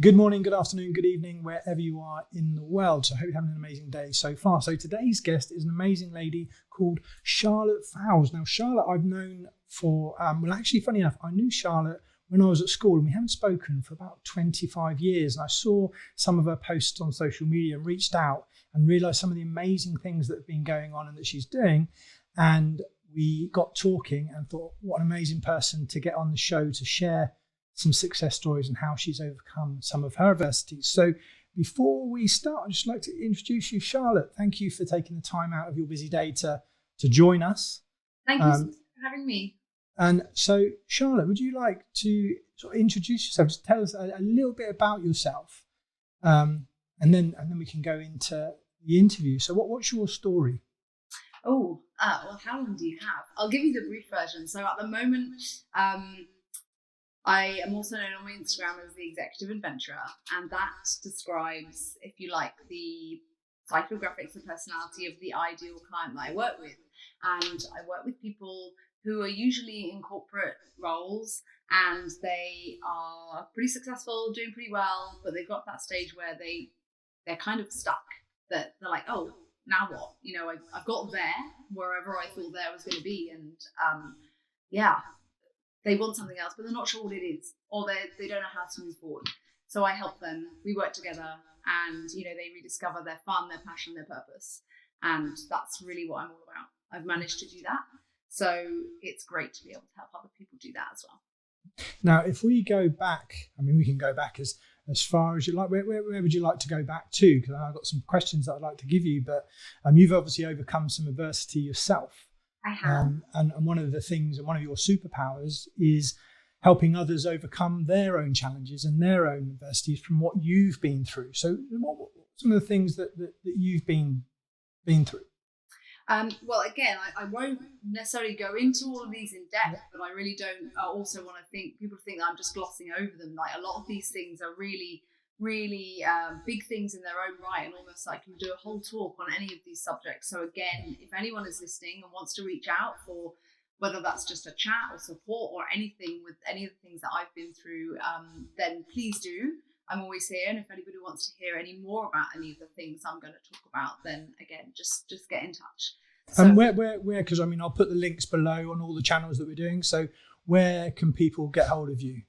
Good morning, good afternoon, good evening, wherever you are in the world. So I hope you're having an amazing day so far. So today's guest is an amazing lady called Charlotte Fowles. Now, Charlotte I've known for, actually, funny enough, I knew Charlotte when I was at school and we haven't spoken for about 25 years. And I saw some of her posts on social media and reached out and realised some of the amazing things that have been going on and that she's doing. And we got talking and thought, what an amazing person to get on the show to share some success stories and how she's overcome some of her adversities. So before we start, I'd just like to introduce you, Charlotte. Thank you for taking the time out of your busy day to join us. Thank you so much for having me. And so, Charlotte, would you like to sort of introduce yourself? Just tell us a little bit about yourself, and then we can go into the interview. So what's your story? Well, how long do you have? I'll give you the brief version. So at the moment, I am also known on my Instagram as the Executive Adventurer, and that describes, if you like, the psychographics and personality of the ideal client that I work with. And I work with people who are usually in corporate roles and they are pretty successful, doing pretty well, but they've got that stage where they're kind of stuck. That they're like, oh, now what? You know, I've got there wherever I thought there was going to be, and they want something else, but they're not sure what it is, or they don't know how to move forward. So I help them. We work together, and they rediscover their fun, their passion, their purpose, and that's really what I'm all about. I've managed to do that, so it's great to be able to help other people do that as well. Now, if we go back, we can go back as far as you like. Where would you like to go back to? Because I've got some questions that I'd like to give you, but you've obviously overcome some adversity yourself. I have. And one of the things, and one of your superpowers is helping others overcome their own challenges and their own adversities from what you've been through. So what some of the things that you've been through? Well, again, I won't necessarily go into all of these in depth, but I really don't also want people think that I'm just glossing over them. Like, a lot of these things are really big things in their own right, and almost like you do a whole talk on any of these subjects. So again, if anyone is listening and wants to reach out for whether that's just a chat or support or anything with any of the things that I've been through, then please do. I'm always here, and if anybody wants to hear any more about any of the things I'm going to talk about, then again, just get in touch. So, and where? Because I'll put the links below on all the channels that we're doing. So where can people get hold of you?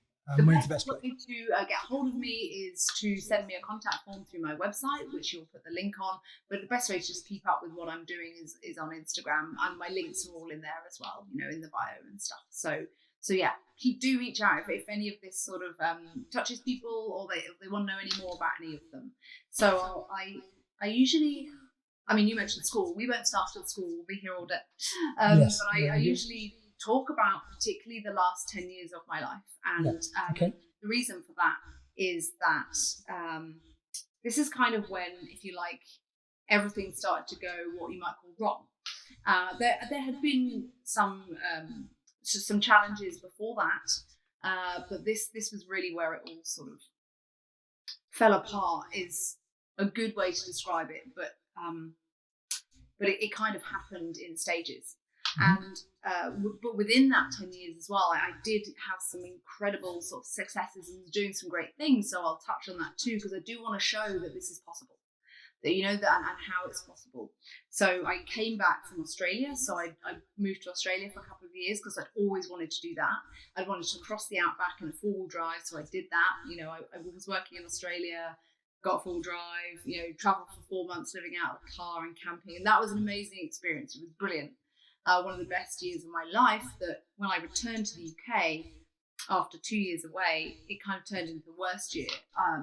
Where's the best way to get hold of me is to send me a contact form through my website, which you'll put the link on. But the best way to just keep up with what I'm doing is on Instagram, and my links are all in there as well, in the bio and stuff. So yeah, do reach out if any of this sort of touches people, or they want to know any more about any of them. So I usually, you mentioned school. We won't start at school. We'll be here all day. Yes, but I usually talk about particularly the last 10 years of my life, and the reason for that is that this is kind of when, if you like, everything started to go what you might call wrong. There had been some challenges before that, but this was really where it all sort of fell apart, is a good way to describe it, but it kind of happened in stages. And but within that 10 years as well, I did have some incredible sort of successes and doing some great things. So I'll touch on that too, because I do want to show that this is possible, that that and how it's possible. So I came back from Australia. So I moved to Australia for a couple of years because I'd always wanted to do that. I wanted to cross the outback in a 4-wheel drive, so I did that. I was working in Australia, got 4-wheel drive, traveled for 4 months living out of the car and camping, and that was an amazing experience. It was brilliant. One of the best years of my life. That when I returned to the UK after 2 years away, it kind of turned into the worst year.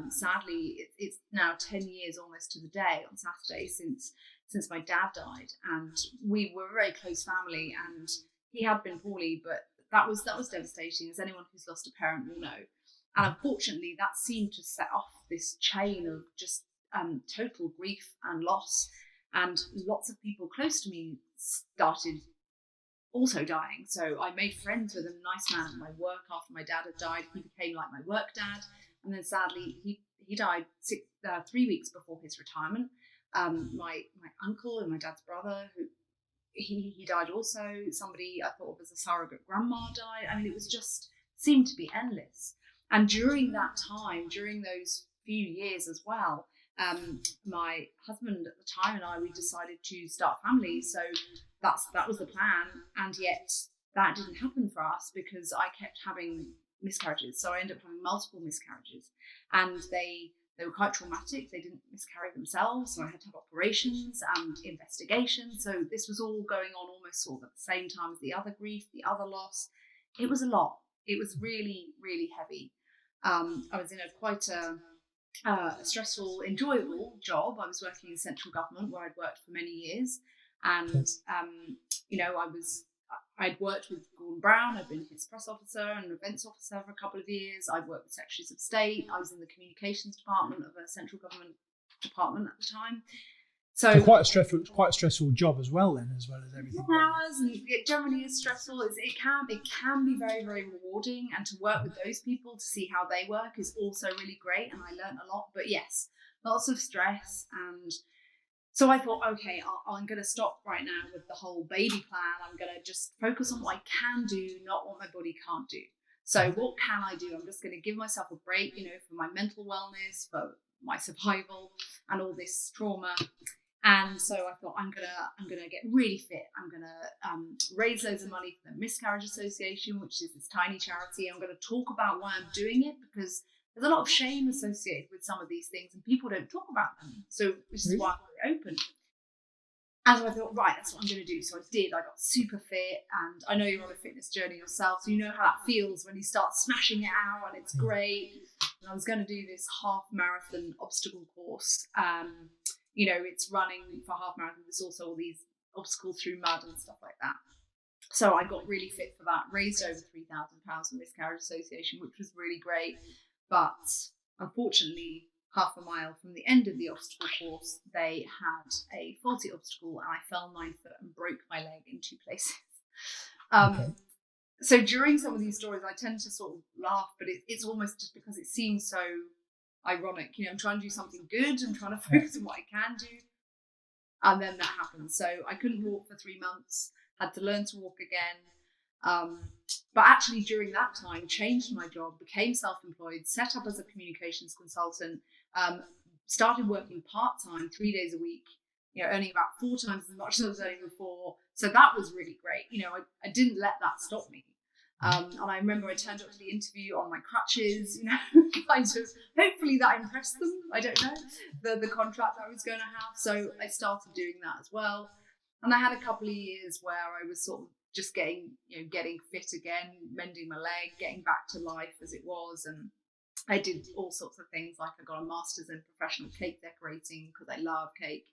Sadly, it's now 10 years almost to the day on Saturday since my dad died, and we were a very close family, and he had been poorly, but that was devastating, as anyone who's lost a parent will know. And unfortunately, that seemed to set off this chain of just total grief and loss, and lots of people close to me started also dying. So I made friends with a nice man at my work after my dad had died. He became like my work dad, and then sadly he died 3 weeks before his retirement. My uncle and my dad's brother, who he died also. Somebody I thought of as a surrogate grandma died. It was just seemed to be endless. And during that time, during those few years as well, my husband at the time and I, we decided to start families. So that was the plan. And yet that didn't happen for us because I kept having miscarriages. So I ended up having multiple miscarriages, and they were quite traumatic. They didn't miscarry themselves, so I had to have operations and investigations. So this was all going on almost sort of at the same time as the other grief, the other loss. It was a lot. It was really, really heavy. I was in quite a stressful, enjoyable job. I was working in central government where I'd worked for many years, and I'd worked with Gordon Brown. I'd been his press officer and events officer for a couple of years. I'd worked with secretaries of state. I was in the communications department of a central government department at the time. So quite a stressful job as well as everything. Hours, and it generally is stressful. It can be very, very rewarding, and to work with those people to see how they work is also really great, and I learned a lot. But yes, lots of stress. And so I thought, okay, I'm going to stop right now with the whole baby plan. I'm going to just focus on what I can do, not what my body can't do. So what can I do? I'm just going to give myself a break, for my mental wellness, for my survival, and all this trauma. And so I thought, I'm gonna get really fit. I'm gonna raise loads of money for the Miscarriage Association, which is this tiny charity. I'm gonna talk about why I'm doing it, because there's a lot of shame associated with some of these things, and people don't talk about them. So this is why I'm open. And so I thought, right, that's what I'm gonna do. So I did. I got super fit, and I know you're on a fitness journey yourself, so you know how that feels when you start smashing it out, and it's great. And I was gonna do this half marathon obstacle course. It's running for half marathon. There's also all these obstacles through mud and stuff like that. So I got really fit for that, raised over £3,000 for Miscarriage Association, which was really great. But unfortunately, half a mile from the end of the obstacle course, they had a faulty obstacle, and I fell 9 foot and broke my leg in 2 places. So during some of these stories, I tend to sort of laugh, but it's almost just because it seems so ironic. I'm trying to do something good. I'm trying to focus on what I can do. And then that happened. So I couldn't walk for 3 months, had to learn to walk again. But actually during that time, changed my job, became self-employed, set up as a communications consultant, started working part-time 3 days a week, earning about 4 times as much as I was earning before. So that was really great. I didn't let that stop me. And I remember I turned up to the interview on my crutches, kind of, hopefully that impressed them. I don't know, the contract I was going to have. So I started doing that as well. And I had a couple of years where I was sort of just getting fit again, mending my leg, getting back to life as it was. And I did all sorts of things, like I got a master's in professional cake decorating because I love cake.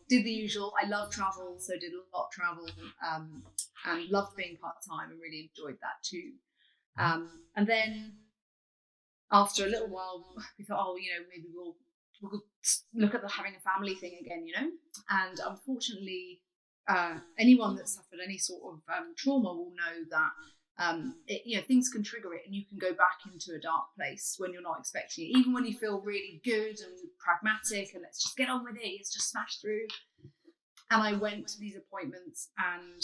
Did the usual. I love travel, so did a lot of travel, and loved being part-time and really enjoyed that too. And then after a little while, we thought, maybe we'll look at having a family thing again, And unfortunately, anyone that suffered any sort of trauma will know that things can trigger it, and you can go back into a dark place when you're not expecting it. Even when you feel really good and pragmatic and let's just get on with it, let's just smash through. And I went to these appointments, and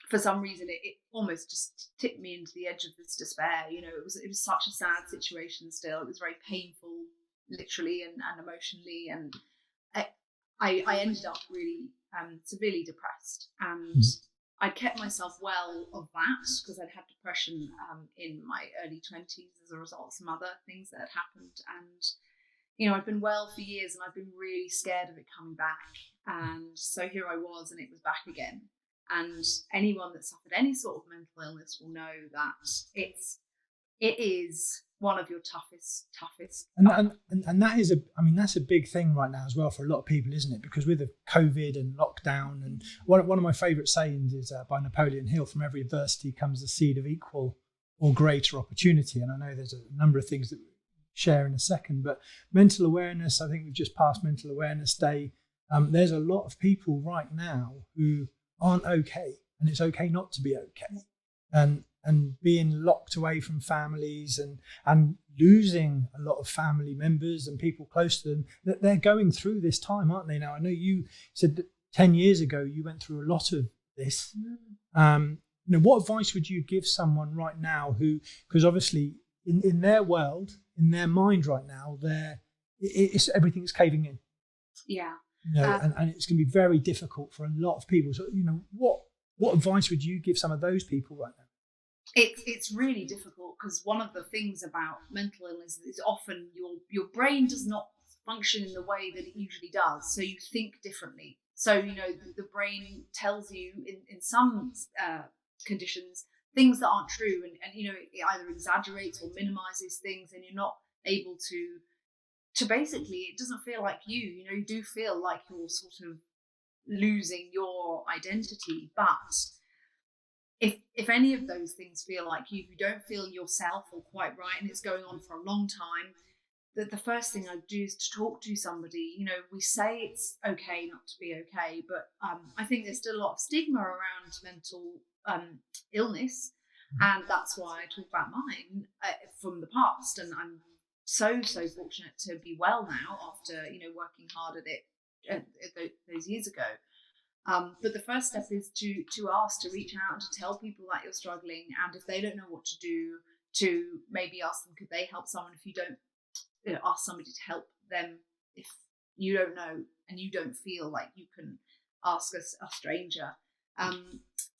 for some reason it almost just tipped me into the edge of this despair. It was such a sad situation still. It was very painful, literally and emotionally, and I ended up really severely depressed. And I kept myself well of that because I'd had depression in my early 20s as a result of some other things that had happened. And, I'd been well for years, and I've been really scared of it coming back. And so here I was, and it was back again. And anyone that suffered any sort of mental illness will know that it is one of your toughest. And that is that's a big thing right now as well for a lot of people, isn't it? Because with the COVID and lockdown, and one of my favourite sayings is by Napoleon Hill: "From every adversity comes the seed of equal or greater opportunity." And I know there's a number of things that we share in a second, but mental awareness. I think we've just passed Mental Awareness Day. There's a lot of people right now who aren't okay, and it's okay not to be okay, and being locked away from families and losing a lot of family members and people close to them, that they're going through this time, aren't they? Now, I know you said that 10 years ago you went through a lot of this. What advice would you give someone right now who, because obviously, in their world, in their mind right now, it's everything's caving in. Yeah. And it's going to be very difficult for a lot of people. So, what advice would you give some of those people right now? It's really difficult, because one of the things about mental illness is often your brain does not function in the way that it usually does. So you think differently. So, the brain tells you in some conditions things that aren't true, and it either exaggerates or minimizes things, and you're not able to basically, it doesn't feel like you do feel like you're sort of losing your identity. But if any of those things feel like you don't feel yourself or quite right, and it's going on for a long time, the first thing I do is to talk to somebody. We say it's okay not to be okay, but I think there's still a lot of stigma around mental illness, and that's why I talk about mine from the past. And I'm so fortunate to be well now after working hard at it those years ago. But the first step is to ask, to reach out and to tell people that you're struggling, and if they don't know what to do, to maybe ask them, could they help someone? If you don't, ask somebody to help them if you don't know and you don't feel like you can ask a stranger.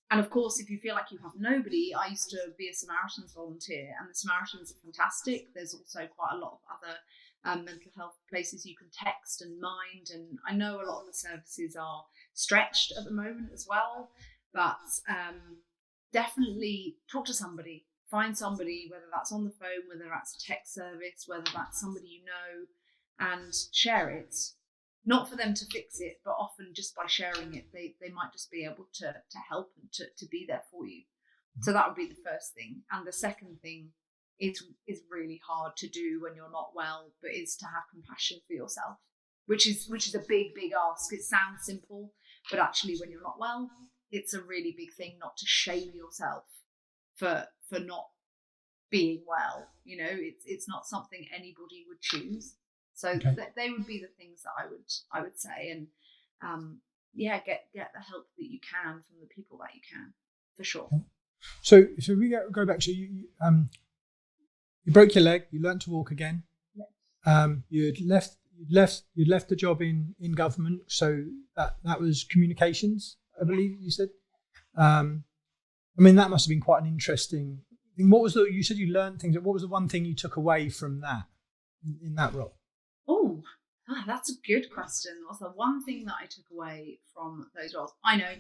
And of course, if you feel like you have nobody, I used to be a Samaritans volunteer, and the Samaritans are fantastic. There's also quite a lot of other mental health places you can text and mind, and I know a lot of the services are stretched at the moment as well, but definitely talk to somebody. Find somebody, whether that's on the phone, whether that's a text service, whether that's somebody and share it. Not for them to fix it, but often just by sharing it, they might just be able to help and to be there for you. So that would be the first thing. And the second thing is really hard to do when you're not well, but is to have compassion for yourself, which is a big ask. It sounds simple, but actually when you're not well, it's a really big thing not to shame yourself for not being well. It's not something anybody would choose. So okay. They would be the things that I would say, and get the help that you can from the people that you can, for sure. So we go back to you. You broke your leg. You learned to walk again. Yeah. You'd left the job in government. So that was communications, I believe you said. That must have been quite an interesting thing. What was you said you learned things. What was the one thing you took away from that in that role? Oh, that's a good question. What's the one thing that I took away from those roles? I know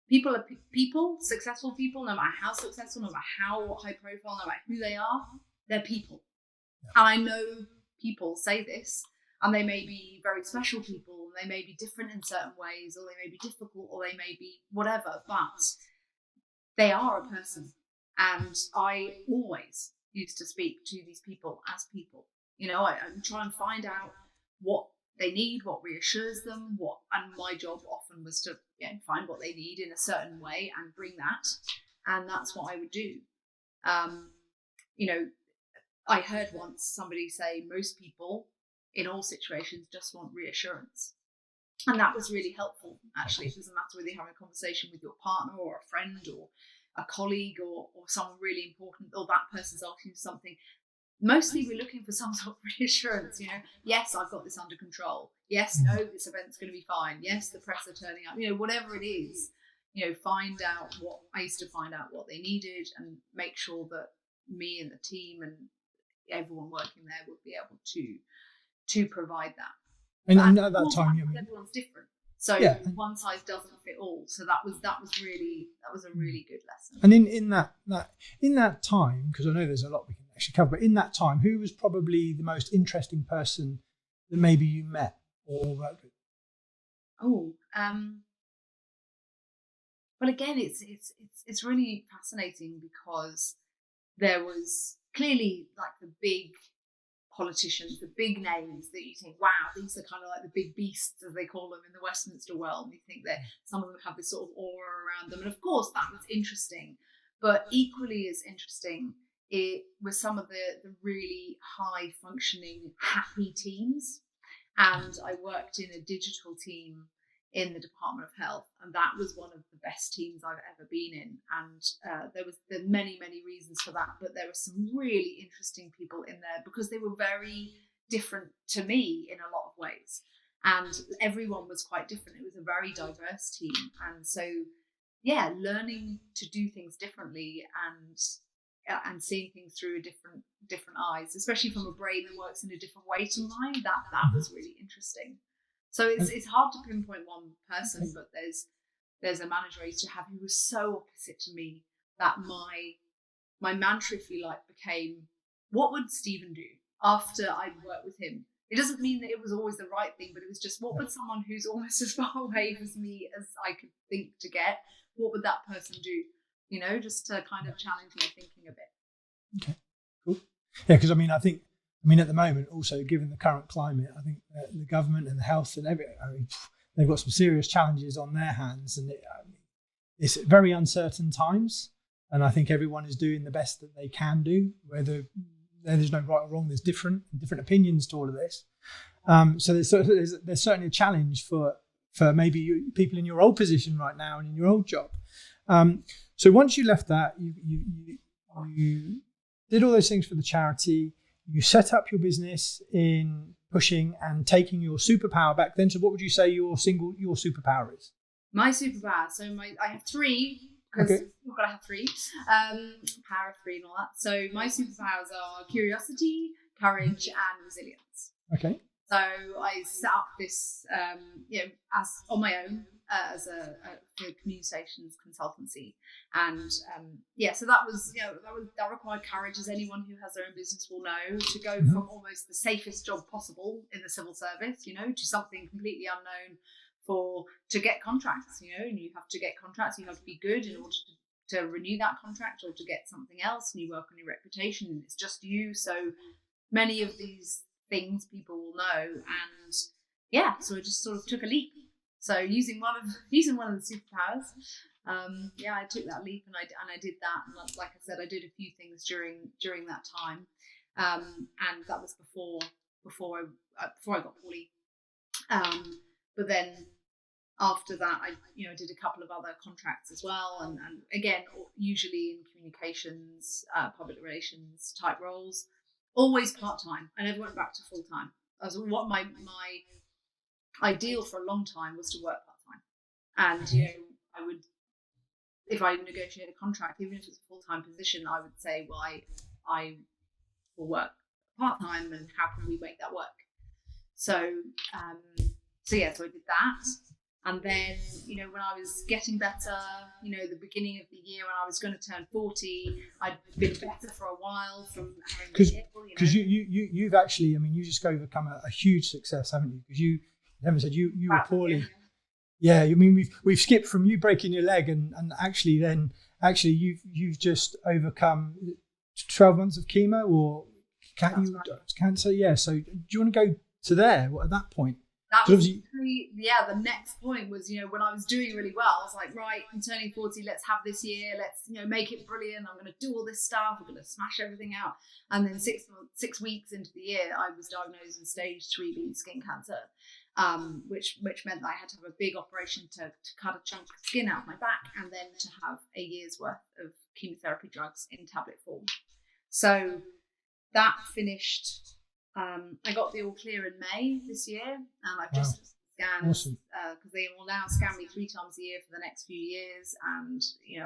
people are people, successful people, no matter how successful, no matter how high profile, no matter who they are, they're people. Yeah. And I know people say this, and they may be very special people, and they may be different in certain ways, or they may be difficult, or they may be whatever, but they are a person. And I always used to speak to these people as people. I try and find out what they need, what reassures them, and my job often was to find what they need in a certain way and bring that, and that's what I would do. I heard once somebody say most people in all situations just want reassurance, and that was really helpful. Actually, it doesn't matter whether you're having a conversation with your partner or a friend or a colleague or someone really important, or that person's asking you something. Mostly we're looking for some sort of reassurance, yes, I've got this under control. Yes, no, this event's going to be fine. Yes, the press are turning up, whatever it is, find out I used to find out what they needed and make sure that me and the team and everyone working there would be able to provide that. And at that time, everyone's different. So one size doesn't fit all. So that was a really good lesson. And in that time, because I know there's a lot we can actually cover, but in that time, who was probably the most interesting person that maybe you met or worked with? Well, again, it's really fascinating, because there was clearly like the big politicians, the big names that you think, wow, these are kind of like the big beasts, as they call them in the Westminster world. And you think that some of them have this sort of aura around them. And of course, that was interesting. But equally as interesting, it was some of the really high functioning, happy teams. And I worked in a digital team in the Department of Health, and that was one of the best teams I've ever been in. And there were many reasons for that, but there were some really interesting people in there because they were very different to me in a lot of ways, and everyone was quite different. It was a very diverse team, and so learning to do things differently and seeing things through different eyes, especially from a brain that works in a different way to mine, that was really interesting. So it's hard to pinpoint one person, but there's a manager I used to have who was so opposite to me that my mantra, if you like, became, what would Stephen do after I'd worked with him? It doesn't mean that it was always the right thing, but it was just, what would someone who's almost as far away as me as I could think to get, what would that person do? You know, just to kind of challenge my thinking a bit. Okay, cool. Yeah, because I think at the moment, also given the current climate, I think the government and the health and they've got some serious challenges on their hands, and it's very uncertain times. And I think everyone is doing the best that they can do. Whether there's no right or wrong, there's different opinions to all of this. So there's certainly a challenge for maybe people in your old position right now and in your old job. So once you left that, you did all those things for the charity. You set up your business in pushing and taking your superpower back then. So what would you say your superpower is? My superpower. So I have three, because you've got to have three. Power of three and all that. So my superpowers are curiosity, courage, and resilience. Okay. So I set up this, as on my own, as a communications consultancy, and so that required courage, as anyone who has their own business will know, to go from almost the safest job possible in the civil service, to something completely unknown to get contracts, and you have to get contracts. You have to be good in order to renew that contract or to get something else, and you work on your reputation, and it's just you. So many of these things people will know, and so I just sort of took a leap. So using one of the superpowers, I took that leap and I did that. And like I said, I did a few things during that time, and that was before I got poorly. But then after that, I did a couple of other contracts as well, and again, usually in communications, public relations type roles, always part time. I never went back to full time. What my ideal for a long time was to work part-time, and I would, if I negotiate a contract, even if it's a full-time position, I would say, well, I will work part-time, and how can we make that work? So I did that, and then when I was getting better, the beginning of the year when I was going to turn 40, I'd been better for a while from having because you've actually, you just overcome a huge success, haven't you? Because you haven't said you were poorly. Yeah, we've skipped from you breaking your leg and actually you've just overcome 12 months of chemo or cancer. Yeah. So do you want to go to there? What at that point? That was the next point was, when I was doing really well, I was like, right, I'm turning 40, let's have this year, let's, make it brilliant. I'm going to do all this stuff. I'm going to smash everything out. And then 6 weeks into the year, I was diagnosed with stage 3B skin cancer, which meant that I had to have a big operation to cut a chunk of skin out of my back, and then to have a year's worth of chemotherapy drugs in tablet form. So that finished. I got the all clear in May this year, and I've just scanned because they will now scan me 3 times a year for the next few years. And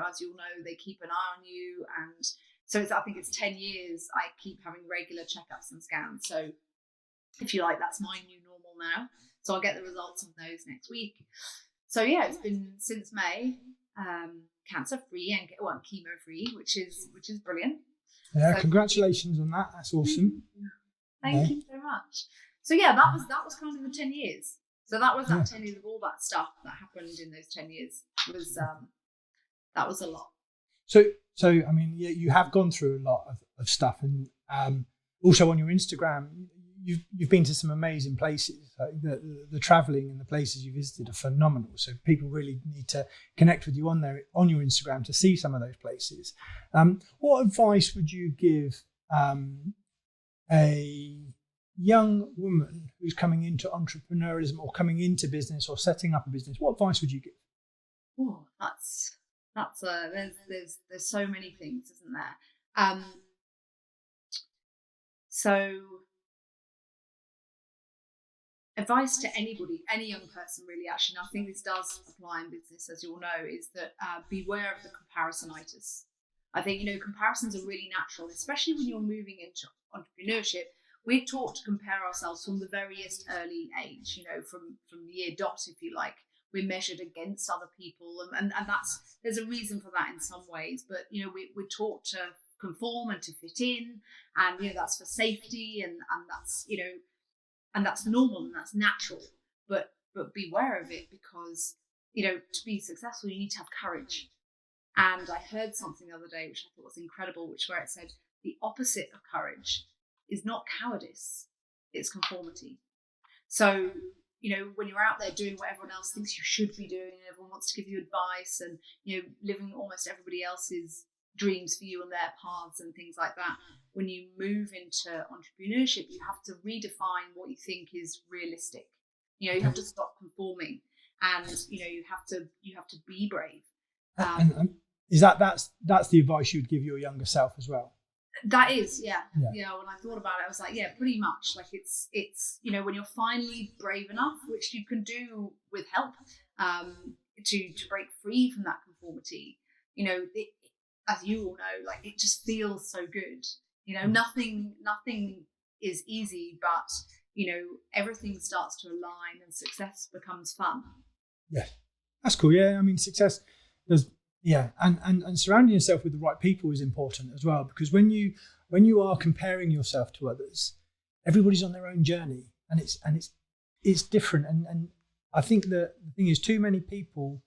as you'll know, they keep an eye on you, and so I think it's 10 years. I keep having regular checkups and scans. So if you like, that's my new normal now. So I'll get the results of those next week. So it's been since May, cancer free and chemo free, which is brilliant. Yeah, so, congratulations on that. That's awesome. Thank you so much. So that was kind of the 10 years. So that was that 10 years of all that stuff that happened in those 10 years. That was a lot. So you have gone through a lot of stuff, and also on your Instagram, you've been to some amazing places. The traveling and the places you visited are phenomenal. So people really need to connect with you on your Instagram to see some of those places. What advice would you give a young woman who's coming into entrepreneurialism or coming into business or setting up a business, what advice would you give? Oh, there's so many things, isn't there? So advice to anybody, any young person really, actually, and I think this does apply in business, as you all know, is that beware of the comparisonitis. I think, comparisons are really natural, especially when you're moving into entrepreneurship. We're taught to compare ourselves from the veriest early age, from the year dot, if you like. We're measured against other people, and there's a reason for that in some ways, but we're taught to conform and to fit in, and that's for safety, and that's and that's normal and that's natural, but beware of it, because to be successful you need to have courage. And I heard something the other day which I thought was incredible, where it said the opposite of courage is not cowardice, it's conformity. So when you're out there doing what everyone else thinks you should be doing, and everyone wants to give you advice, and living almost everybody else's dreams for you and their paths and things like that, when you move into entrepreneurship, you have to redefine what you think is realistic. You have to stop conforming, and you have to be brave. And is that's the advice you would give your younger self as well? That is, yeah. When I thought about it, I was like, yeah, pretty much. Like it's when you're finally brave enough, which you can do with help, to break free from that conformity. As you all know, like it just feels so good. Nothing is easy, but everything starts to align and success becomes fun. Yeah, that's cool. Yeah, I mean, success does. Yeah, and surrounding yourself with the right people is important as well, because when you are comparing yourself to others, everybody's on their own journey, and it's different. And I think that the thing is, too many people.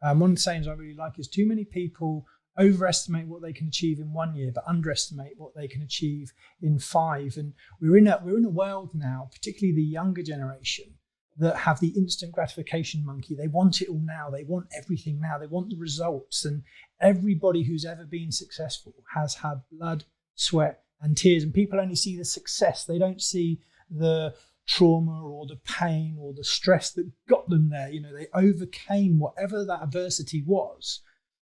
One of the sayings I really like is, too many people overestimate what they can achieve in 1 year, but underestimate what they can achieve in 5. And we're in a world now, particularly the younger generation, that have the instant gratification monkey. They want it all now. They want everything now. They want the results. And everybody who's ever been successful has had blood, sweat, and tears. And people only see the success. They don't see the trauma or the pain or the stress that got them there. They overcame whatever that adversity was,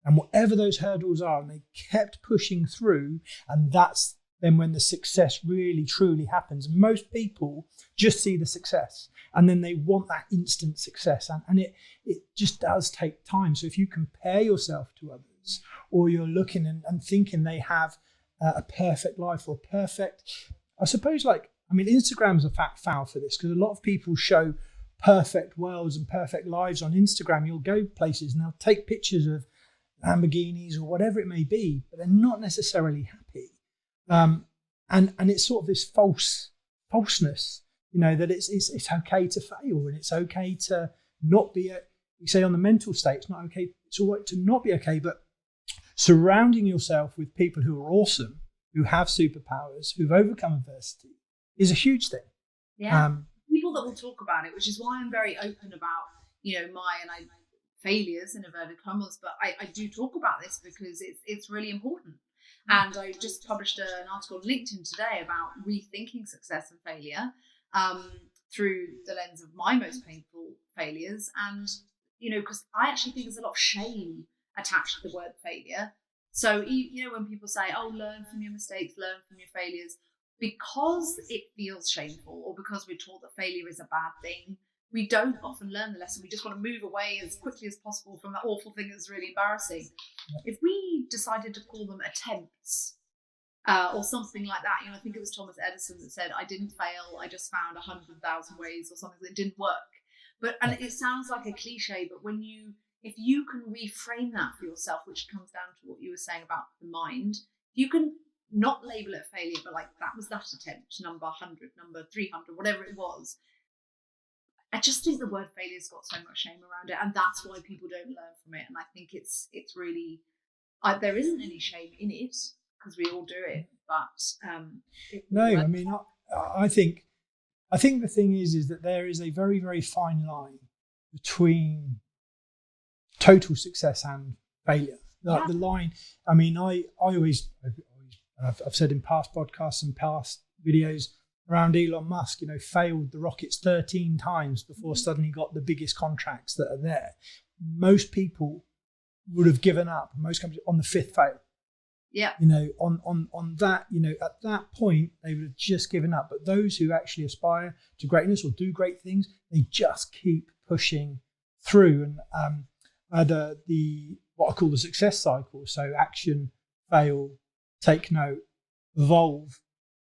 and whatever those hurdles are, and they kept pushing through, and that's then when the success really truly happens. And most people just see the success, and then they want that instant success, and it just does take time. So if you compare yourself to others, or you're looking and thinking they have a perfect life or perfect, I suppose, Instagram's a foul for this, because a lot of people show perfect worlds and perfect lives on Instagram. You'll go places and they'll take pictures of Lamborghinis or whatever it may be, but they're not necessarily happy. And it's sort of this falseness, that it's okay to fail, and it's okay to not be you say on the mental state, it's not okay. It's all right to not be okay, but surrounding yourself with people who are awesome, who have superpowers, who've overcome adversity, is a huge thing. Yeah. People that will talk about it, which is why I'm very open about, my failures in inverted commas, but I do talk about this because it's really important. And I just published an article on LinkedIn today about rethinking success and failure through the lens of my most painful failures. And, because I actually think there's a lot of shame attached to the word failure. So, when people say, oh, learn from your mistakes, learn from your failures, because it feels shameful, or because we're taught that failure is a bad thing, we don't often learn the lesson. We just want to move away as quickly as possible from that awful thing that's really embarrassing. If we decided to call them attempts or something like that, I think it was Thomas Edison that said, I didn't fail, I just found 100,000 ways, or something that didn't work. And it sounds like a cliche, but if you can reframe that for yourself, which comes down to what you were saying about the mind, you can not label it failure, but that was that attempt, number 100, number 300, whatever it was. I just think the word failure's got so much shame around it, and that's why people don't learn from it. And I think it's really there isn't any shame in it, because we all do it. But no, I mean, I think the thing is that there is a very, very fine line between total success and failure. The line. I mean, I've said in past podcasts and past videos, around Elon Musk, failed the rockets 13 times before suddenly got the biggest contracts that are there. Most people would have given up, most companies, on the fifth fail. Yeah. On that, at that point, they would have just given up. But those who actually aspire to greatness or do great things, they just keep pushing through. And I had what I call the success cycle. So action, fail, take note, evolve,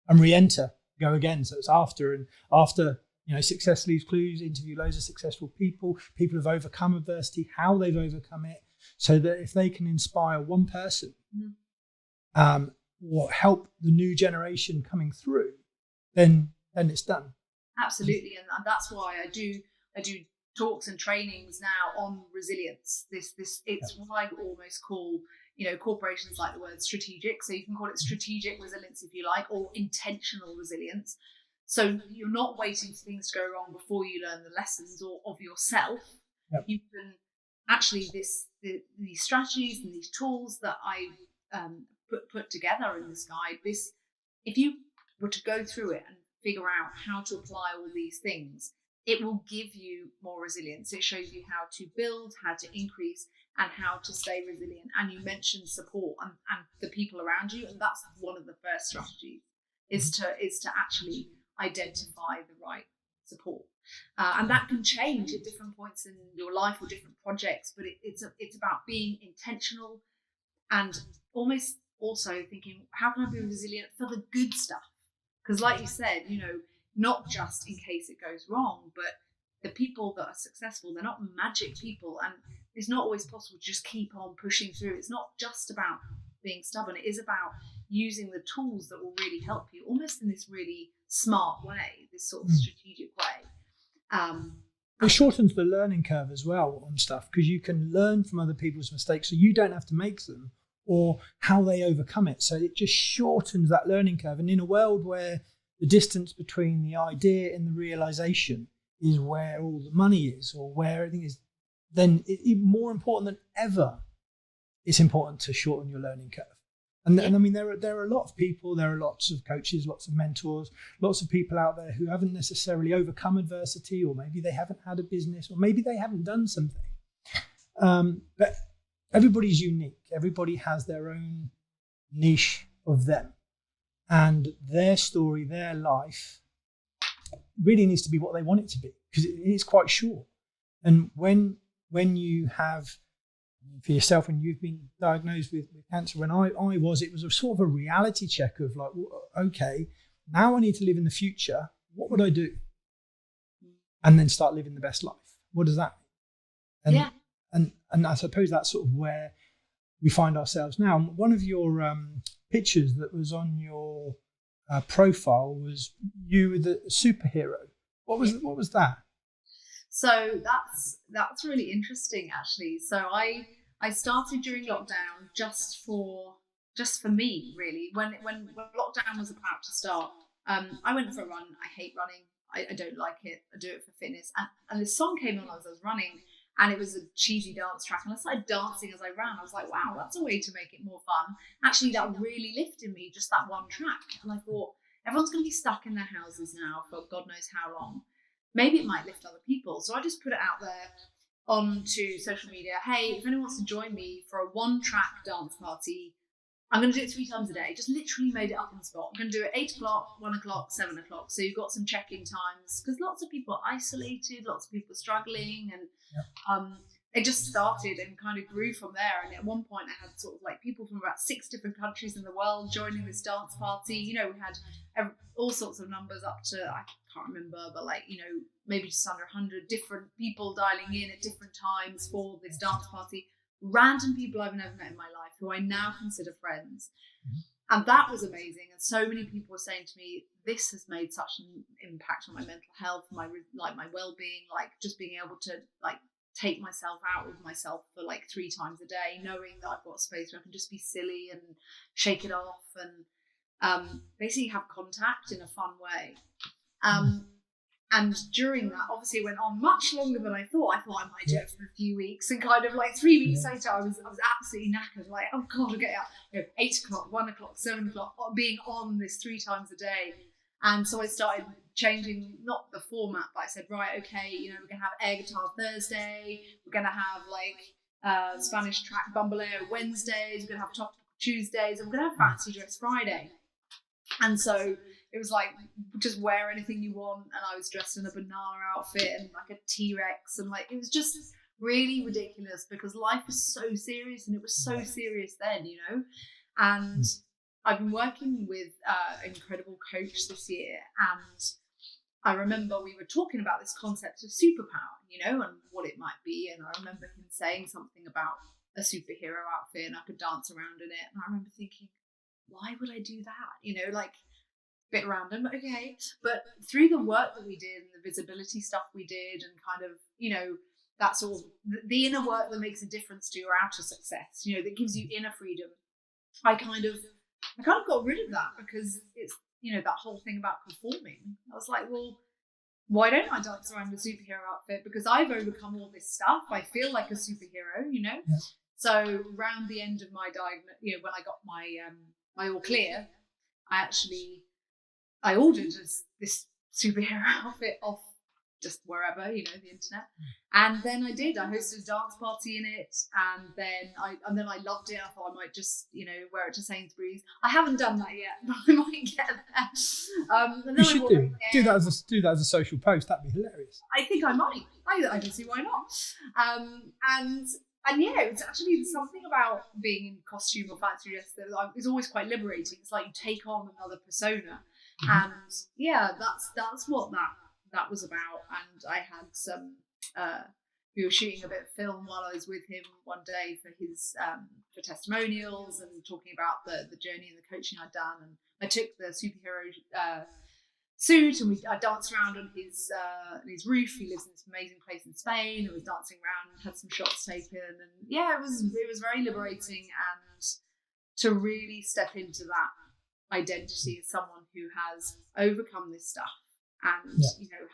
and re-enter, go again. So it's after success leaves clues, interview loads of successful people who've overcome adversity, how they've overcome it, so that if they can inspire one person, or help the new generation coming through, then it's done. Absolutely, and that's why I do talks and trainings now on resilience. It's what I almost call, corporations like the word strategic. So you can call it strategic resilience if you like, or intentional resilience. So you're not waiting for things to go wrong before you learn the lessons or of yourself. Yep. You can actually these strategies and these tools that I put together in this guide. If you were to go through it and figure out how to apply all these things, it will give you more resilience. It shows you how to build, how to increase, and how to stay resilient. And you mentioned support and the people around you, and that's one of the first strategies is to actually identify the right support. And that can change at different points in your life or different projects, but it's about being intentional and almost also thinking, how can I be resilient for the good stuff? Because like you said, not just in case it goes wrong, but the people that are successful, they're not magic people, and it's not always possible to just keep on pushing through. It's not just about being stubborn. It is about using the tools that will really help you, almost in this really smart way, this sort of strategic way. It shortens the learning curve as well on stuff, because you can learn from other people's mistakes, so you don't have to make them, or how they overcome it. So it just shortens that learning curve. And in a world where the distance between the idea and the realization is where all the money is, or where everything is, then even more important than ever, it's important to shorten your learning curve. And I mean, there are a lot of people, there are lots of coaches, lots of mentors, lots of people out there who haven't necessarily overcome adversity, or maybe they haven't had a business, or maybe they haven't done something. But everybody's unique. Everybody has their own niche of them. And their story, their life really needs to be what they want it to be, because it is quite short. And when you have, for yourself, when you've been diagnosed with cancer, when it was a sort of a reality check of like, okay, now I need to live in the future. What would I do? And then start living the best life. What does that mean? And I suppose that's sort of where we find ourselves now. One of your pictures that was on your profile was you with a superhero. What was that? So that's really interesting, actually. So I started during lockdown just for me, really. When lockdown was about to start, I went for a run. I hate running. I don't like it. I do it for fitness. And this song came on as I was running, and it was a cheesy dance track. And I started dancing as I ran. I was like, wow, that's a way to make it more fun. Actually, that really lifted me, just that one track. And I thought, everyone's going to be stuck in their houses now for God knows how long. Maybe it might lift other people. So I just put it out there onto social media. Hey, if anyone wants to join me for a one-track dance party, I'm going to do it 3 times a day. Just literally made it up on the spot. I'm going to do it 8 o'clock, 1 o'clock, 7 o'clock. So you've got some check-in times, because lots of people are isolated, lots of people are struggling, and it just started and kind of grew from there. And at one point I had sort of like people from about 6 different countries in the world joining this dance party. We had all sorts of numbers up to, I can't remember, but maybe just under 100 different people dialing in at different times for this dance party. Random people I've never met in my life who I now consider friends. And that was amazing. And so many people were saying to me, this has made such an impact on my mental health, my well-being, like just being able to take myself out of myself for 3 times a day, knowing that I've got a space where I can just be silly and shake it off and basically have contact in a fun way. And during that, obviously, it went on much longer than I thought. I thought I might do it for a few weeks, and kind of 3 weeks later, I was absolutely knackered. Like, oh God, I'll get out. 8 o'clock, 1 o'clock, 7 o'clock, being on this 3 times a day. And so I started changing, not the format, but I said, right, okay, we're going to have air guitar Thursday. We're going to have like Spanish track bamboleo Wednesdays. We're going to have topical Tuesdays. And we're going to have fancy dress Friday. And so it was like, just wear anything you want. And I was dressed in a banana outfit and like a T-Rex. And like, it was just really ridiculous because life is so serious, and it was so serious then, And I've been working with an incredible coach this year, and I remember we were talking about this concept of superpower, and what it might be. And I remember him saying something about a superhero outfit, and I could dance around in it. And I remember thinking, why would I do that? Like, a bit random, but okay. But through the work that we did and the visibility stuff we did, and kind of, that sort of the inner work that makes a difference to your outer success, that gives you inner freedom. I kind of got rid of that because it's, that whole thing about performing. I was like, well, why don't I dance around a superhero outfit? Because I've overcome all this stuff. I feel like a superhero, Yeah. So around the end of my diagnosis, when I got my all clear, I ordered this superhero outfit off just wherever, the internet. And then I hosted a dance party in it, and then I loved it. I thought I might just, wear it to Sainsbury's. I haven't done that yet, but I might get there. And you should do that as a social post. That'd be hilarious. I think I might. I can see why not. And yeah, it's actually something about being in costume or fancy dress that is always quite liberating. It's like you take on another persona, and yeah, that's what that was about. And I had some we were shooting a bit of film while I was with him one day for his for testimonials, and talking about the journey and the coaching I'd done. And I took the superhero suit, and I danced around on his roof. He lives in this amazing place in Spain. I was dancing around and had some shots taken, and yeah, it was very liberating, and to really step into that identity as someone who has overcome this stuff, and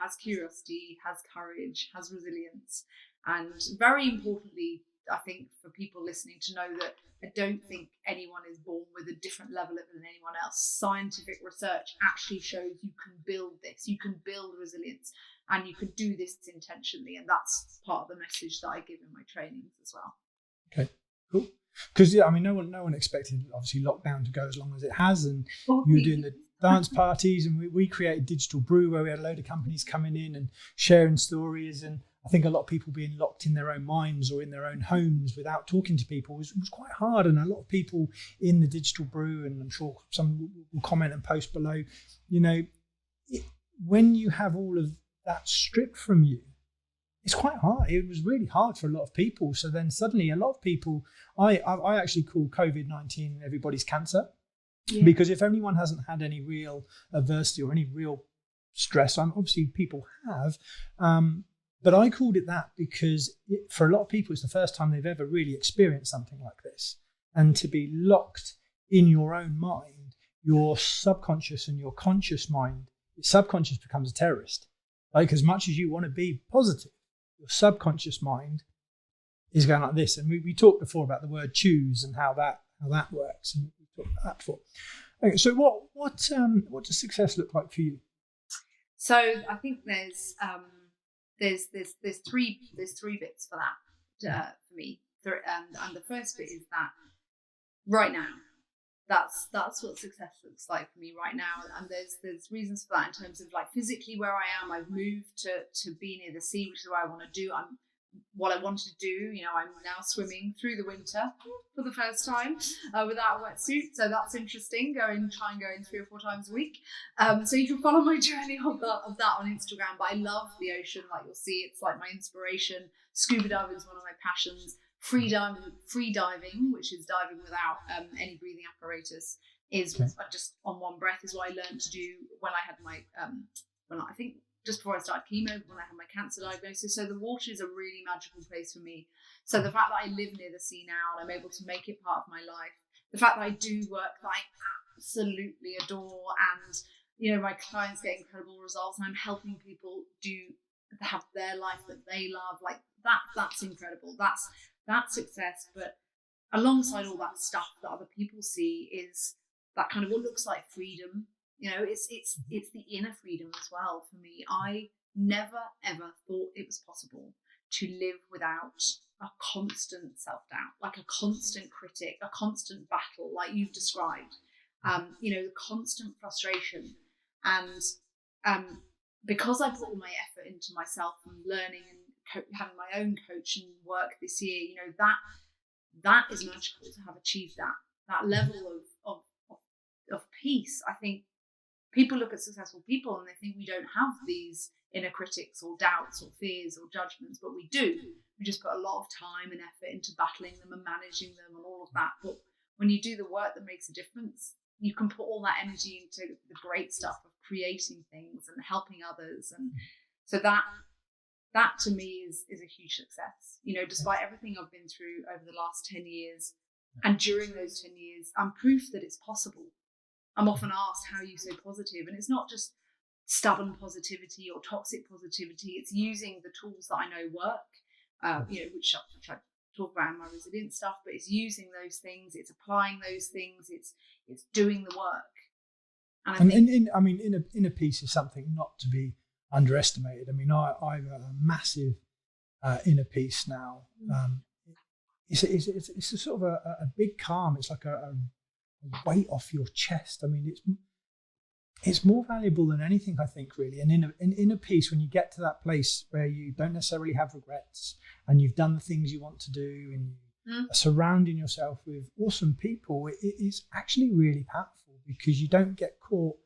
has curiosity, has courage, has resilience. And very importantly, I think for people listening to know that I don't think anyone is born with a different level than anyone else. Scientific research actually shows you can build this, you can build resilience, and you can do this intentionally. And that's part of the message that I give in my trainings as well. Okay, cool. Because no one expected obviously lockdown to go as long as it has, and you were doing the dance parties, and we created Digital Brew, where we had a load of companies coming in and sharing stories. And I think a lot of people being locked in their own minds or in their own homes without talking to people was quite hard. And a lot of people in the Digital Brew, and I'm sure some will comment and post below, when you have all of that stripped from you, it's quite hard. It was really hard for a lot of people. So then suddenly a lot of people, I actually call COVID-19 everybody's cancer. Yeah. Because if anyone hasn't had any real adversity or any real stress, obviously people have, but I called it that because for a lot of people, it's the first time they've ever really experienced something like this. And to be locked in your own mind, your subconscious and your conscious mind, your subconscious becomes a terrorist. Like, as much as you want to be positive, your subconscious mind is going like this. And we talked before about the word choose and how that works. And we talked about that before. Okay, so what does success look like for you? So I think there's three bits for that for me. And the first bit is that right now, that's what success looks like for me right now. And there's reasons for that in terms of like physically where I am. I've moved to be near the sea, which is what I want to do. What I wanted to do, I'm now swimming through the winter for the first time without a wetsuit. So that's interesting. Try and go in 3 or 4 times a week. So you can follow my journey of that on Instagram. But I love the ocean, like you'll see. It's like my inspiration. Scuba diving is one of my passions. Free diving, which is diving without any breathing apparatus, is just on one breath, is what I learned to do when I had my I think just before I started chemo, when I had my cancer diagnosis. So the water is a really magical place for me. So the fact that I live near the sea now and I'm able to make it part of my life, the fact that I do work that I absolutely adore, and my clients get incredible results, and I'm helping people have their life that they love, like that's incredible. That's success. But alongside all that stuff that other people see is that kind of what looks like freedom, It's the inner freedom as well for me. I never ever thought it was possible to live without a constant self-doubt, like a constant critic, a constant battle, like you've described. The constant frustration. And because I put all my effort into myself and learning and having my own coaching work this year, that is magical to have achieved that level of peace. I think people look at successful people and they think we don't have these inner critics or doubts or fears or judgments, but we do. We just put a lot of time and effort into battling them and managing them and all of that. But when you do the work that makes a difference, you can put all that energy into the great stuff of creating things and helping others. And so that to me is a huge success. Despite everything I've been through over the last 10 years, and during those 10 years, I'm proof that it's possible. I'm often asked, how are you so positive? And it's not just stubborn positivity or toxic positivity. It's using the tools that I know work, which I talk about in my resilience stuff, but it's using those things, it's applying those things, it's doing the work. And inner peace is something not to be underestimated. I mean, I've a massive inner peace now. It's a sort of a big calm. It's like a weight off your chest. I mean, it's more valuable than anything, I think, really. And in inner peace, when you get to that place where you don't necessarily have regrets and you've done the things you want to do and you are surrounding yourself with awesome people, it is actually really powerful because you don't get caught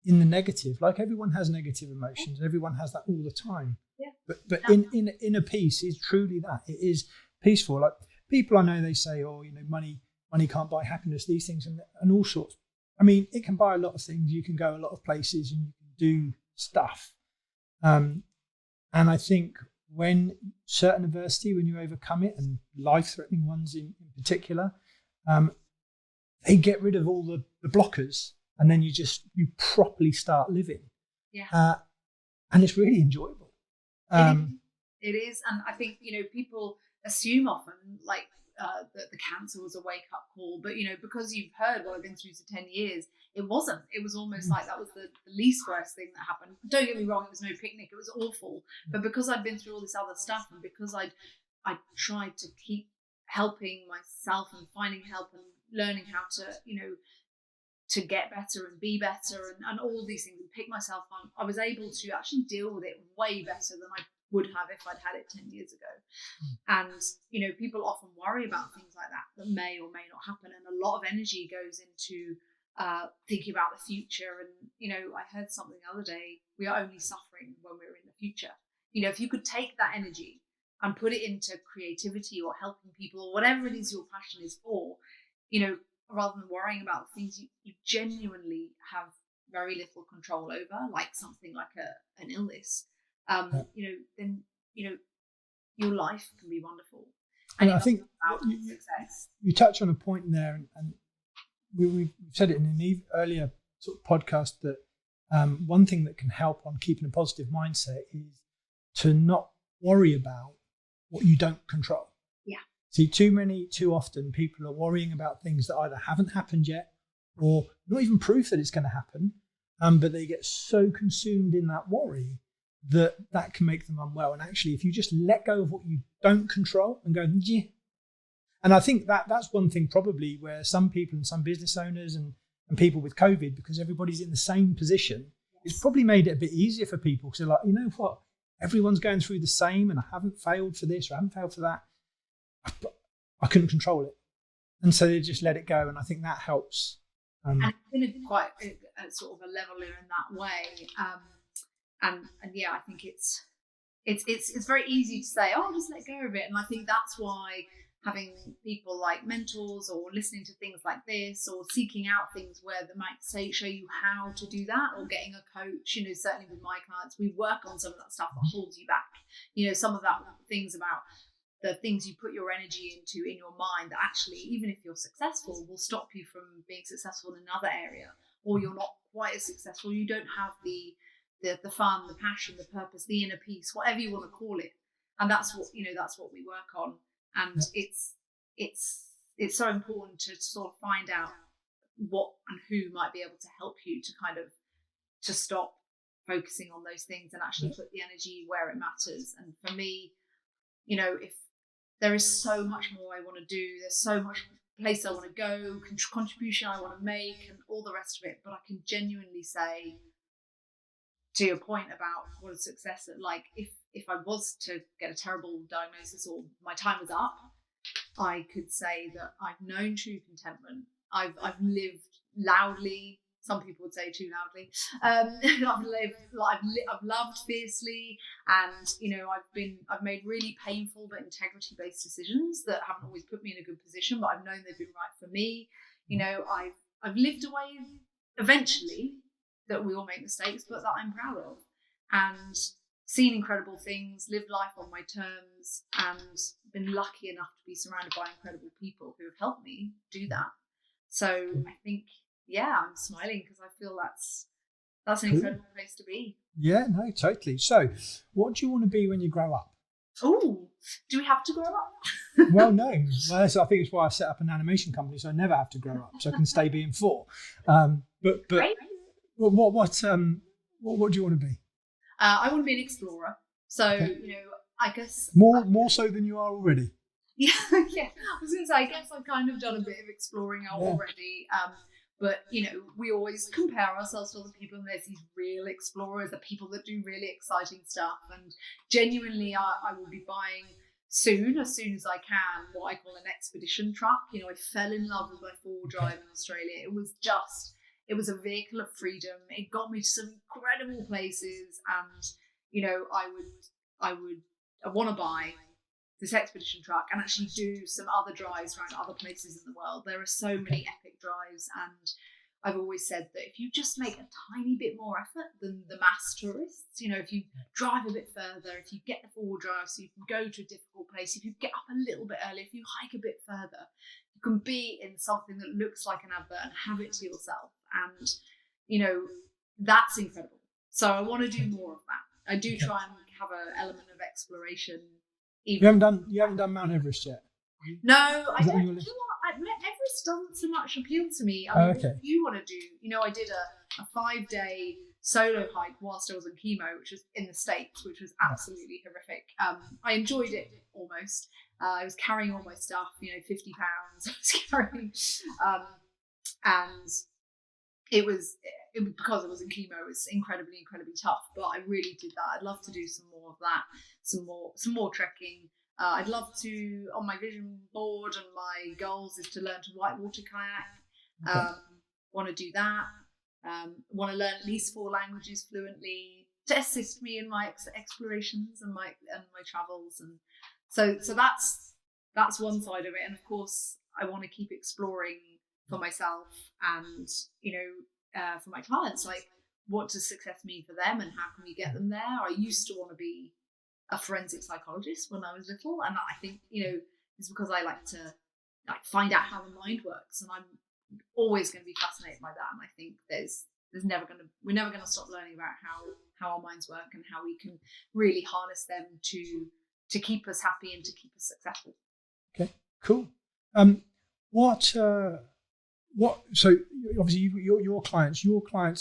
in the negative. Like, everyone has negative emotions. Everyone has that all the time. Yeah. But in inner peace is truly that. It is peaceful. Like, people I know, they say, money can't buy happiness, these things and all sorts. I mean, it can buy a lot of things. You can go a lot of places and you can do stuff. And I think when certain adversity, when you overcome it, and life-threatening ones in particular, they get rid of all the blockers, and then you properly start living. Yeah. And it's really enjoyable. It is. And I think, people assume often that the cancer was a wake-up call, but because you've heard what I've been through for 10 years, it wasn't. It was almost like that was the least worst thing that happened. Don't get me wrong, it was no picnic, it was awful, but because I'd been through all this other stuff, and because I tried to keep helping myself and finding help and learning how to to get better and be better and all these things and pick myself up, I was able to actually deal with it way better than I would have if I'd had it 10 years ago. And people often worry about things like that may or may not happen, and a lot of energy goes into thinking about the future. And I heard something the other day, we are only suffering when we're in the future. If you could take that energy and put it into creativity or helping people or whatever it is your passion is for, rather than worrying about things you genuinely have very little control over, like something like an illness, then your life can be wonderful. And I think success. You touch on a point there, and we said it in an earlier sort of podcast that one thing that can help on keeping a positive mindset is to not worry about what you don't control. Yeah. See, too often people are worrying about things that either haven't happened yet or not even proof that it's going to happen, but they get so consumed in that worry that can make them unwell. And actually, if you just let go of what you don't control and go, yeah. And I think that's one thing probably where some people and some business owners and people with COVID, because everybody's in the same position, it's probably made it a bit easier for people because they're like, you know what, everyone's going through the same and I haven't failed for this or I haven't failed for that. I couldn't control it. And so they just let it go. And I think that helps. And it's been quite a sort of a leveler in that way. And yeah, I think it's very easy to say, oh, just let go of it. And I think that's why having people like mentors or listening to things like this or seeking out things where they might show you how to do that, or getting a coach, certainly with my clients, we work on some of that stuff that holds you back. Some of that things about the things you put your energy into in your mind that actually, even if you're successful, will stop you from being successful in another area, or you're not quite as successful. You don't have the fun, the passion, the purpose, the inner peace, whatever you want to call it. And that's what we work on. And it's so important to sort of find out what and who might be able to help you to kind of to stop focusing on those things and actually put the energy where it matters. And for me, if there is so much more I want to do, there's so much place I want to go, contribution I want to make, and all the rest of it. But I can genuinely say, to your point about what a success, like if I was to get a terrible diagnosis or my time was up, I could say that I've known true contentment. I've lived loudly. Some people would say too loudly. I've loved fiercely, and I've made really painful but integrity-based decisions that haven't always put me in a good position, but I've known they've been right for me. I've lived a way eventually that we all make mistakes, but that I'm proud of, and seen incredible things, lived life on my terms, and been lucky enough to be surrounded by incredible people who have helped me do that. So I think, I'm smiling because I feel that's an incredible place to be. Yeah, no, totally. So what do you want to be when you grow up? Oh, do we have to grow up? Well, no. Well, I think it's why I set up an animation company, so I never have to grow up, so I can stay being 4. But Great. What do you want to be? I want to be an explorer. So, I guess more so than you are already. Yeah. I was going to say, I guess I've kind of done a bit of exploring already. But we always compare ourselves to other people, and there's these real explorers, the people that do really exciting stuff. And genuinely, I will be buying soon as I can, what I call an expedition truck. I fell in love with my 4-wheel drive in Australia. It was a vehicle of freedom. It got me to some incredible places, and I want to buy this expedition truck and actually do some other drives around other places in the world. There are so many epic drives, and I've always said that if you just make a tiny bit more effort than the mass tourists, if you drive a bit further, if you get the 4-wheel drive so you can go to a difficult place, if you get up a little bit early, if you hike a bit further, you can be in something that looks like an advert and have it to yourself. And, that's incredible. So I want to do more of that. I do try and have an element of exploration. You haven't done Mount Everest yet? No, I don't. Everest doesn't so much appeal to me. I mean, what you want to do? I did a 5-day solo hike whilst I was on chemo, which was in the States, which was absolutely horrific. I enjoyed it almost. I was carrying all my stuff, 50 pounds. I was carrying, and it was because I was in chemo. It was incredibly tough, but I really did that. I'd love to do some more of that, some more trekking. I'd love to, on my vision board, and my goals is to learn to whitewater kayak. Want to do that. Want to learn at least 4 languages fluently to assist me in my explorations and my travels. And so that's one side of it. And of course, I want to keep exploring for myself and for my clients, like, what does success mean for them and how can we get them there? I used to want to be a forensic psychologist when I was little, and I think it's because I like to find out how the mind works, and I'm always going to be fascinated by that. And I think we're never going to stop learning about how our minds work and how we can really harness them to keep us happy and to keep us successful. Okay, cool. So obviously your clients,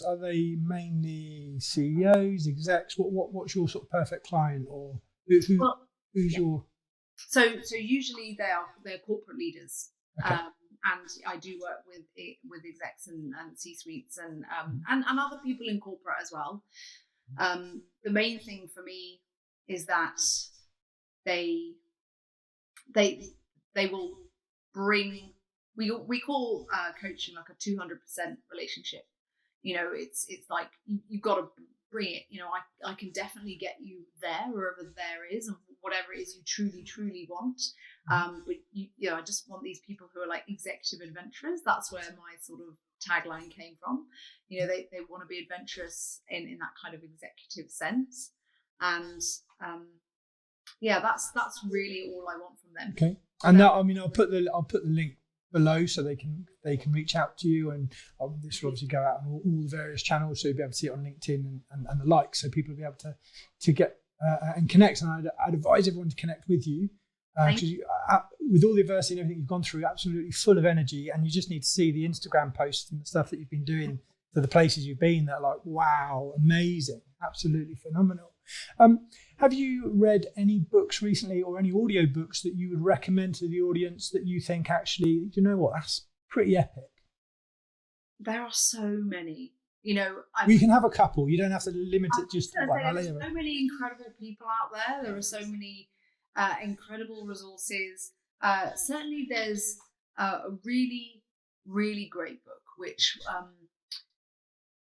are they mainly CEOs, execs? What's your sort of perfect client, or who's your? So usually they're corporate leaders, and I do work with execs and C-suites and other people in corporate as well. The main thing for me is that they will bring. We call coaching like a 200% relationship. It's like you've got to bring it. I can definitely get you there wherever there is, and whatever it is you truly want. But I just want these people who are like executive adventurers. That's where my sort of tagline came from. They want to be adventurous in that kind of executive sense, and that's really all I want from them. Okay, and now I'll put the link below so they can reach out to you, and this will obviously go out on all the various channels, so you'll be able to see it on LinkedIn and the like, so people will be able to get and connect. And I'd advise everyone to connect with you because with all the adversity and everything you've gone through, absolutely full of energy, and you just need to see the Instagram posts and the stuff that you've been doing to the places you've been that are like, wow, amazing, absolutely phenomenal. Have you read any books recently or any audio books that you would recommend to the audience that you think actually, you know what, that's pretty epic? There are so many. We can have a couple. You don't have to limit it just to one. There are so many incredible people out there. There are so many incredible resources. Certainly, there's a really, really great book, which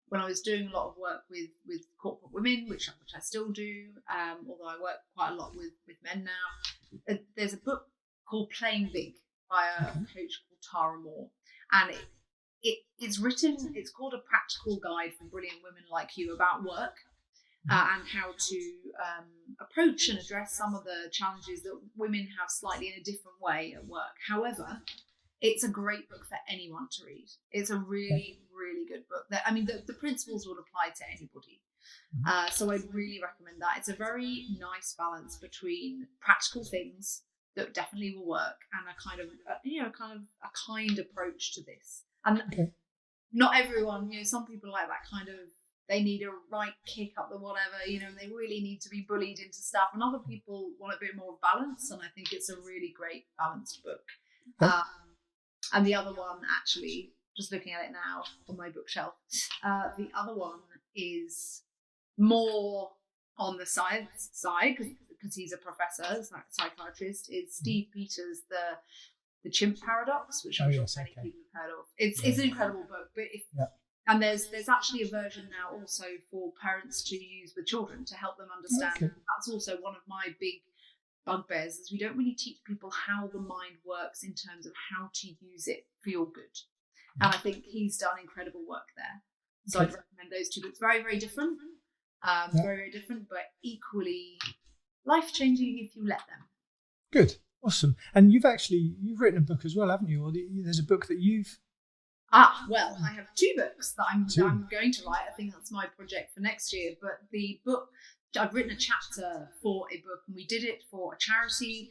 when I was doing a lot of work with corporate women, which I still do, although I work quite a lot with men now, there's a book called Playing Big by a coach called Tara Moore. And it's called A Practical Guide for Brilliant Women Like You about work and how to approach and address some of the challenges that women have slightly in a different way at work. However, it's a great book for anyone to read. It's a really, really good book. The principles would apply to anybody. So I'd really recommend that. It's a very nice balance between practical things that definitely will work and a kind of a kind approach to this. And not everyone, some people like that kind of, they need a right kick up the whatever, and they really need to be bullied into stuff. And other people want a bit more balance. And I think it's a really great balanced book. And the other one, actually, just looking at it now on my bookshelf, the other one is more on the science side because he's a professor, psychiatrist, is Steve Peters' The Chimp Paradox, which I'm sure many people have heard of. It's an incredible book, but and there's actually a version now also for parents to use with children to help them understand. That's also one of my big bugbears, is we don't really teach people how the mind works in terms of how to use it for your good. And I think he's done incredible work there. So I'd recommend those two books. Very, very different. Very, very different, but equally life-changing if you let them. Good. Awesome. And you've written a book as well, haven't you? Or there's a book that you've... Well, I have two books that I'm going to write. I think that's my project for next year. But the book, I've written a chapter for a book, and we did it for a charity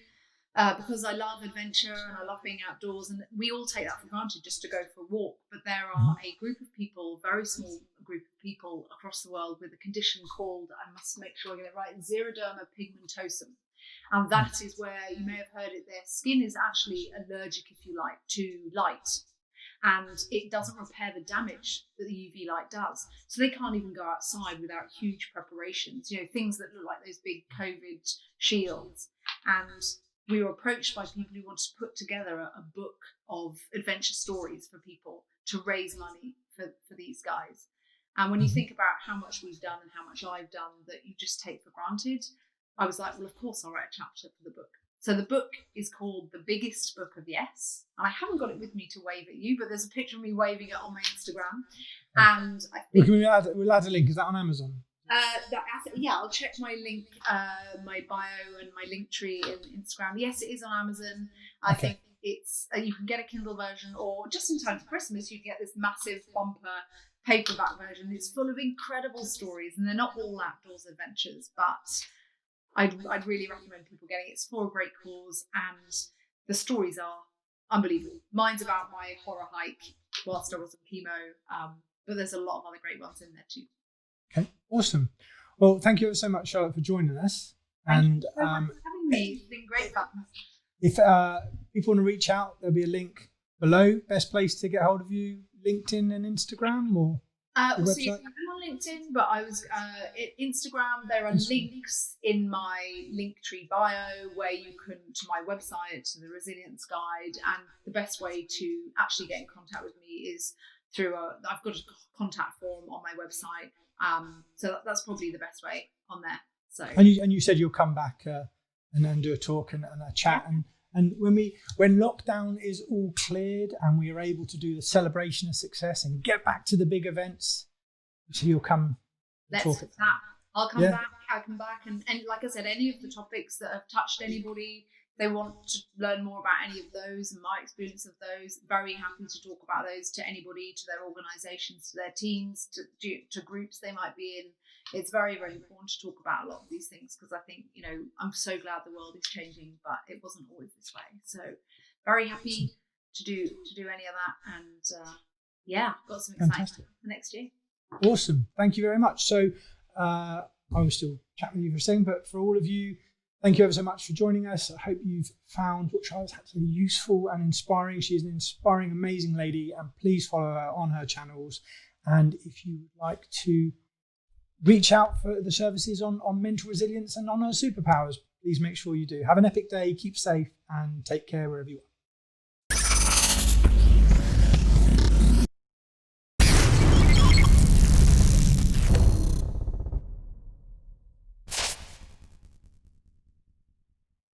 because I love adventure and I love being outdoors. And we all take that for granted just to go for a walk. But there are a group of people, very small group of people across the world with a condition called, I must make sure I get it right, xeroderma pigmentosum. And that is where, you may have heard it, their skin is actually allergic, if you like, to light. And it doesn't repair the damage that the UV light does. So they can't even go outside without huge preparations, things that look like those big COVID shields. And we were approached by people who wanted to put together a book of adventure stories for people to raise money for these guys. And when you think about how much we've done and how much I've done that you just take for granted, I was like, well, of course I'll write a chapter for the book. So the book is called The Biggest Book of Yes. And I haven't got it with me to wave at you, but there's a picture of me waving it on my Instagram. And I think... We'll add a link. Is that on Amazon? I'll check my link, my bio and my link tree in Instagram. Yes, it is on Amazon. I think it's you can get a Kindle version, or just in time for Christmas, you can get this massive bumper paperback version. It's full of incredible stories, and they're not all outdoors adventures, but I'd really recommend people getting it. It's for a great cause, and the stories are unbelievable. Mine's about my horror hike whilst I was on chemo, but there's a lot of other great ones in there too. Okay, awesome. Well, thank you so much, Charlotte, for joining us. Thank you so much for having me. It's been great fun. If people want to reach out, there'll be a link below. Best place to get hold of you, LinkedIn and Instagram, or so you can come on LinkedIn, but I was Instagram. There are links in my Linktree bio where you can to my website, to the Resilience Guide, and the best way to actually get in contact with me is through I've got a contact form on my website. So that's probably the best way on there. So and you said you'll come back and then do a talk and a chat and when lockdown is all cleared and we are able to do the celebration of success and get back to the big events, so you'll come. Let's talk at that. I'll come back. I'll come back and like I said, any of the topics that have touched anybody, they want to learn more about any of those and my experience of those, very happy to talk about those to anybody, to their organisations, to their teams, to groups they might be in. it's very, very important to talk about a lot of these things, because I think, you know, I'm so glad the world is changing, but it wasn't always this way. So very happy to do any of that, and got some excitement for next year. Awesome, thank you very much. So I will still chat with you for a second, but for all of you, thank you ever so much for joining us. I hope you've found what Charlotte's had to say useful and inspiring. She is an inspiring, amazing lady, and please follow her on her channels. And if you would like to reach out for the services on mental resilience and on her superpowers, please make sure you do. Have an epic day, keep safe, and take care wherever you are.